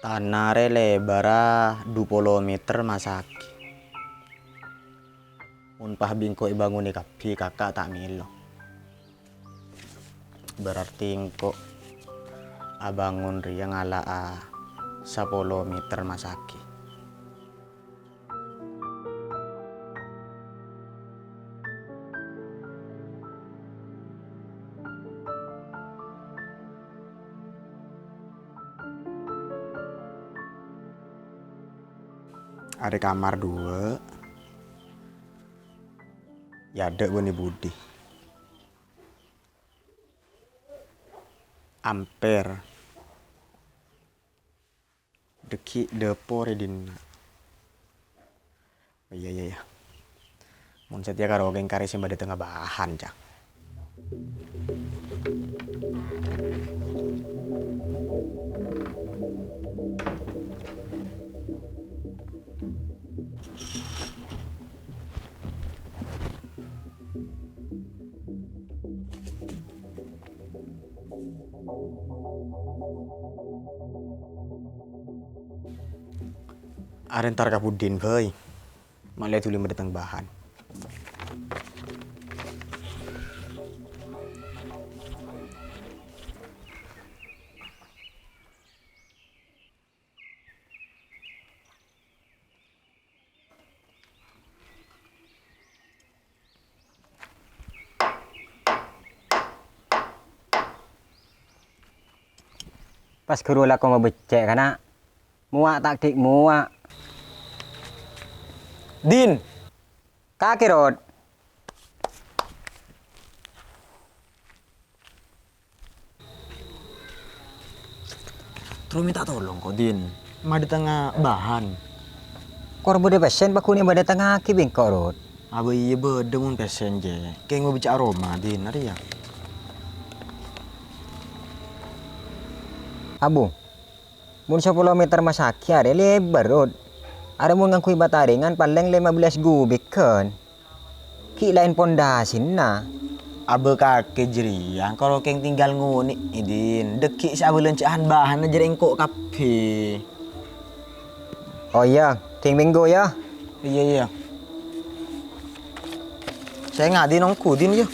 Tanare lebara 20 meter masaki. Unpah bingko ibangun ikapi kakak tak milo. Berarti engko abangun ria ngala 10 meter masaki. Ada kamar 2. Ya ada buni budi. Amper. Deki depo redin. Oh, iya. Mun setia karo geng kari simba di tengah bahan cak. Ada ntar kapudin boy. Malah tuli mendatang bahan. Pas guru lah kau mau becek karena muak taktik muak. Din, kaki rod. Terus minta tolong kok Din. Mah di tengah bahan. Kau bude pesen baku ni pada tengah kaki bingkok rod. Aba iya bede mun pesen je. Kayak mau bicara aroma Din, ada ya. Abu, mun 10 meter masaki ada lebar rod. Ada mun ngangkui bataringan paling 15 gubik kan. Ki lain pondasin na. Aba kake jeriang kalau keng tinggal nguni Din. Deki sa aba lencahan bahan aja engkok kape. Oh iya, ting minggu ya. Iya. Saya ngadi nongku Din ya.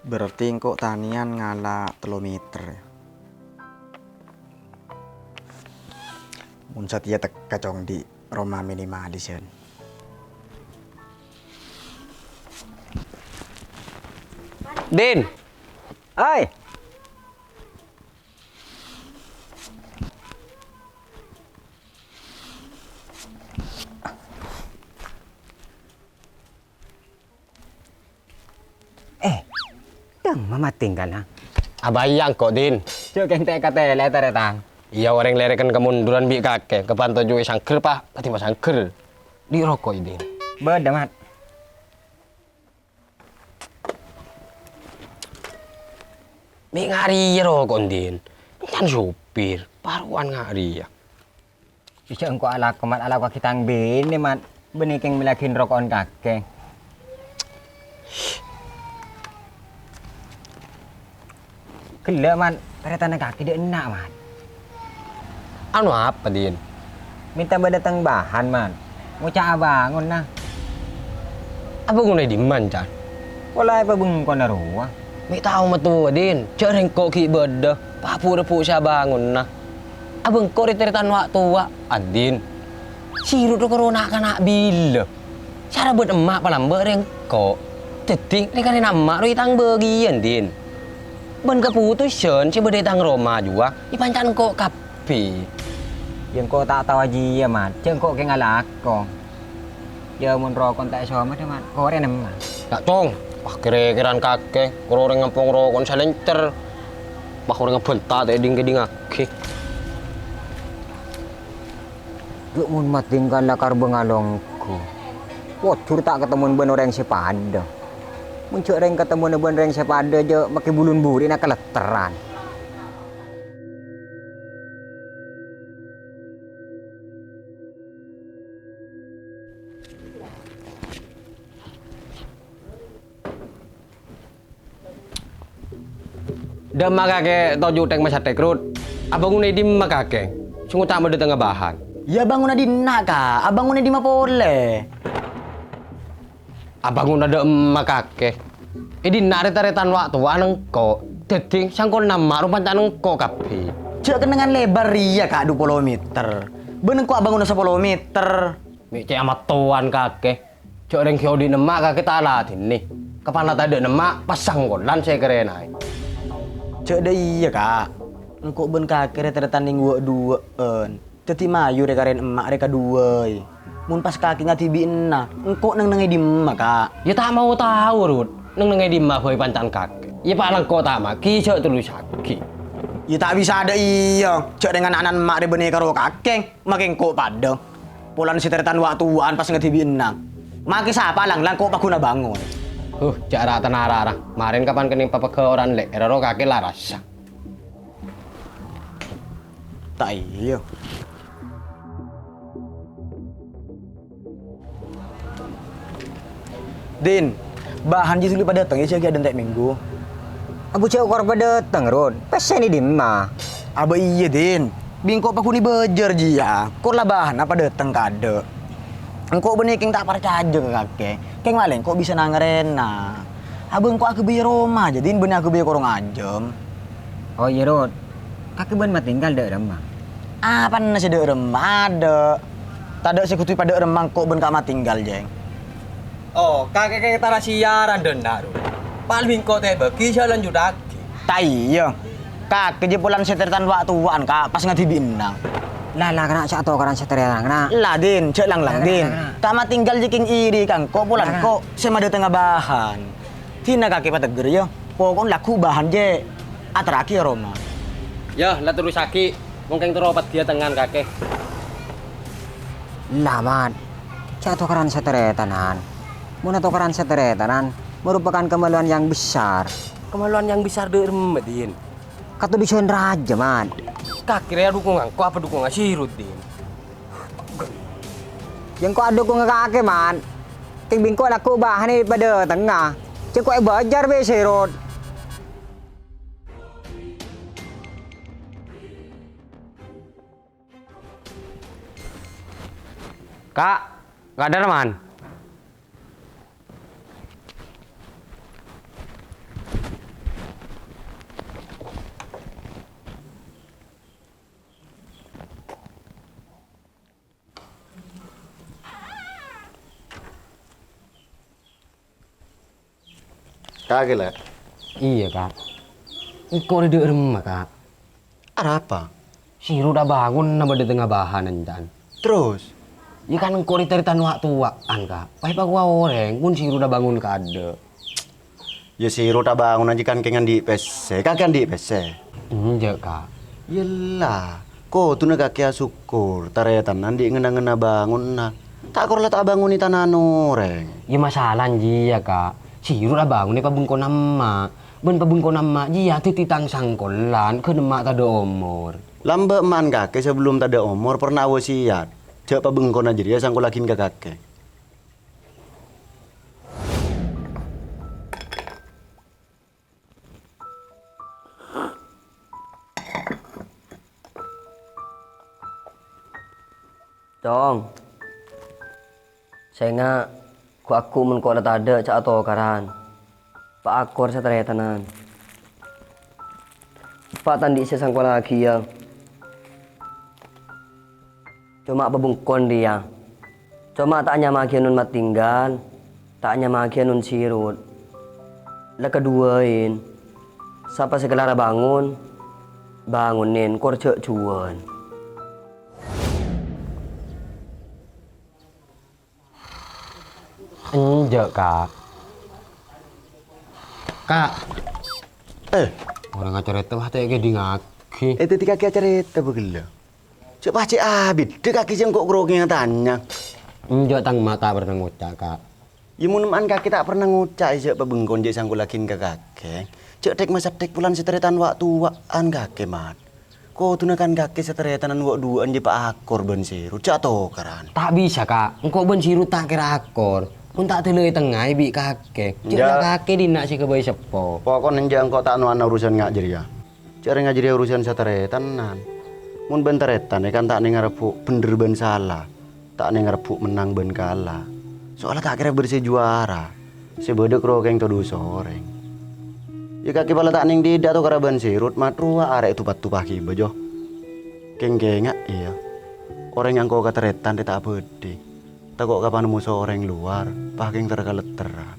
Berarti engkau tanian ngala 3 meter ya. Mun satia kacong di Roma minimalis yan. Din, ay. Mama tinggal ha. Abayang kok Din. Cuk keng tek kate letter tang. Iya orang lerekan kemunduran bi kakek kepanto juga sangker pak, pati mas sangker. Di rokok Din. Beda mat. Mi ngari rokok Din. Kan supir, paruan ngari ya. Bisa engkau ala komat ala kaki tang bini mat. Benih keng milakin rokokan kakek. Gila man, pada tanah kaki dia enak man. Anu apa Din? Minta berdatang bahan man. Mau cak bangun nah. Apa guna di man can? Walai apa bung kau naruah. Mi tahu matu Din. Cereng kok ki beda. Papu depu saya bangun nah. Abang kok ditiritan waktu wa Adin. Sirut corona kana bila. Cara buat emak palam bereng kok. Teting ni kan enak emak lu tang bagian Din. Ben keputusan si datang Roma juga ipancan kok kapi. Yang kau tak tahu aja ya man. Ceng kok keng ala kong. Ya mun rokon tak sama deh man. Kau orang man. Tak cong. Wah kira-kiraan kakek. Kalau orang ngampung rokon salencer. Wah orang ngebentak tak ding-ding akik. Yuk mun mat tinggal lakar bengalongku. Wah tak ketemu ben orang sepada. Muncul reng ketemu nebun reng sepada je pakai bulun buri nak keleteran. Dama kakek toju teng masate krut. Abang ngune di makake. Sungguh tak mede tengah bahan. Ya bangun di nak kak, abang di ma pole. Abang ngune ada makake. Di naret-naretan waktu aneng ko. Jadi sangkon nama rupan taneng ko kapi. Cek kenangan lebar ya kak 20 meter. Bener kok abang 10 meter. Mik amat tuan kakek. Cek reng kyo di nemak kakek talat ini. Kapan tak ada nemak pasang kolan saya kerenai. Cek dah iya kak. Engkau ben kakek retan tanding dua Teti mayu reka ren emak reka dua. Mun pas kaki ngati biina. Engkau neng di emak kak. Ya tak mau tahu Rut. Neng di emak boy pancan kakek. Ya palang kau tak mak. Ki cek tulu sakit. Ya tak bisa ada iya. Cek dengan anak emak de benih karo kakek. Makin kok pada. Polan si teretan waktuan pas ngati biina. Maki siapa lang kok paguna bangun. Cara tanara. Marin kapan kening papa ke orang lek. Raro kakek laras. Tak iya. Din, bahan jitu pada datang ya sih ada entek minggu. Abu cewek korban dateng Rod. Pesen ini di mah. Aba iya Din. Bingko paku ni bejer jia. Kor lah bahan apa datang kade. Engkau benih keng tak percaya ke kakek. Keng maleng kok bisa nangerena. Abang kok aku biar Roma jadi benih aku biar korong ajem. Oh iya Rod. Kakek ben mah tinggal dek remah. Apa nasi dek remah ada. Tada si kutui pada remang kok ben kama tinggal jeng. Oh, kakek tara siaran denda Rut. Paling kau teh bagi jalan judaki. Tak iya. Kakek je pulang seteran waktuan kak pas ngati binang. Lah kena cak atau karan seterian kena. Lah Din, cek lang Din. Tama tinggal jiking iri kang kok pulang kok sema de tengah bahan. Tina kakek pateger ya. Pokon laku bahan je. Atraki ya Roma. Ya, lah terus sakit. Mungkin teropat dia tangan kakek. Lah mat. Cak atau karan seteretanan. Mun atau karan seteretanan merupakan kemaluan yang besar. Kemaluan yang besar de Medin. Kata disuin raja mat. Kakirnya dukungan, kok apa dukungan si Rutin? Yang kau ada kau ngekake man. Ting bingko laku bahan ni pada tengah. Cek kau bajar be serot. Kak, gak ada man. Kagak lah. Iya kak. Kok di rumah kak? Ada apa? Si Ru udah bangun nama di tengah bahan encan. Terus? Ya kan kau ditaritan waktu waan kak. Pahit aku orang, pun si Ru udah bangun kade. Ya si Rota bangun aja kan kengan di PC. Kakek di PC. Enggak kak. Yelah. Kau tuh kakek syukur. Taretan nanti ngena-ngena bangun nah. Tak korla tak bangun di tanah noreng. Ya masalah ya kak. Si Ru udah bangun nih pabungko nama. Ben pabungko nama dia tititan sangkolan ke demak tak ada umur. Lambe man kakek sebelum tak ada umur pernah wasiat. Cek pabengkon aja dia sangkolakin ke kakek. Dong. Saya nga ku aku mun ko tak ada cak atau karan. Pak akor sa tanan. Pak tandi siya sang lagi ya. Cuma babungkon dia. Cuma tak hanya magi nun matinggal, tak hanya magi nun sirut. Lah keduain. Sapa segala bangun, bangunin korce cuan. Enggak kak. Kak. Orang acara itu hati kayak di ngaki. Itu tiga kakek cerita begila. Cek pacik abid. Dek kakek jengkok grogi yang tanya. Enggak tang mata bertanggung kak. Ya mun man kaki tak pernah ngucap je pebengkon je sangku lakin ke kakek. Cek tek masa tek pulan seteretan waktu waan kakek mat. Ko tunakan kakek seteretan wak duaan je pak akor ben siru. Cak to karan. Tak bisa kak, engkau ben siru tak kira akor. Pun tak telai tengah bi kakek. Cek Ya. kakek dinak si kebayi sepo. Pokok nenjang kok tak nuana urusan ngajar ya. Cek ngajar urusan seteretan nan. Mun ben teretan kan tak nengarepuk bener ben salah. Tak nengarepuk menang ben kalah. Soalnya tak kira bersih juara. Sebeda krokeng to soreng. Ya kaki pala tak ning didak to kara ban sirut matrua arek tupat-tupah ki bejo. Keng-kenga iya. Orang yang kau kateretan dia tak bede. Tak kok kapan musuh orang luar, paking terkaleteran.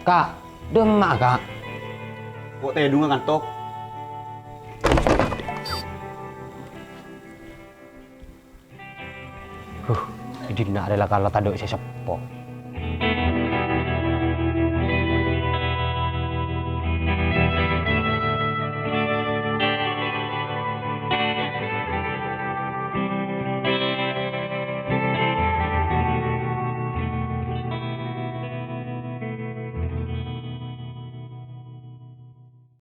Kak, demak kak. Kok tedung ngantok? Jadi nak adalah kalau tak ada si sepo.